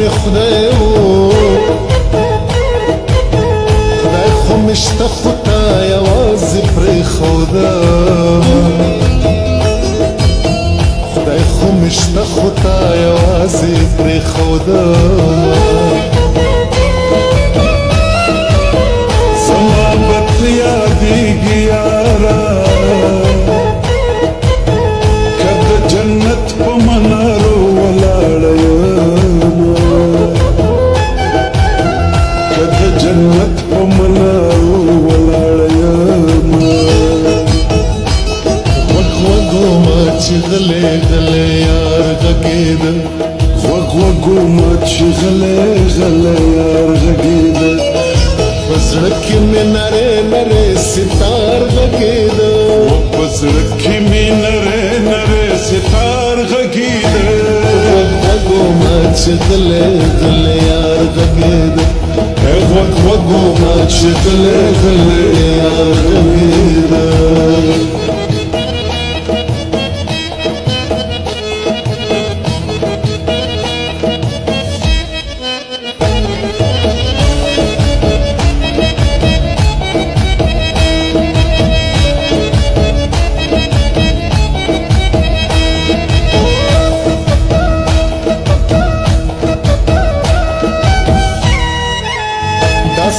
مې خدای و خدای خو مې شته خو تا یوازې پرېښوده خدای خو مې شته خو تا یوازې پرېښوده زما به ته یادېږي یاره که د جنت په منارو ولاړه یمه که د جنت په منارو ولاړه یمه غوږ وږومه چې غلی غلی یار غږېده غوږ وږومه چې غلی غلی یار غږېده په زړه کې مې نرۍ نرۍ ستار غږېده په زړه کې مې نرۍ نرۍ ستار غږېده غوږ وږومه چې غلی غلی یار غږېده غوږ وږومه چې غلی غلی یار غږېده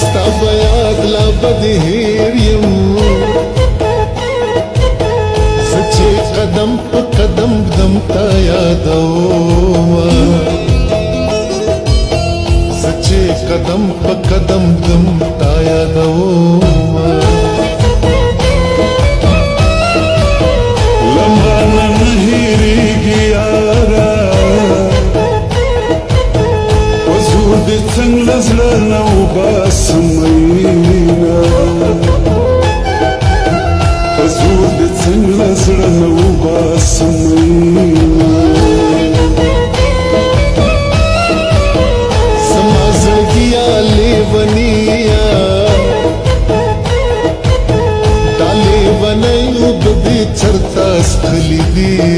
ستا به یاد لا به دې هېر یم زه چې قدم په قدم ږدم تا یادومه زه چې قدم په قدم ږدم تا یادومه له مانه نه هېرېږي یاره په زور دې څنګه له زړه نه وباسم مینه په زور دې څنګه له زړه نه وباسم مینه زما زړګیه لیونیه دا لیونۍ اوبه دې چرته څښلي دي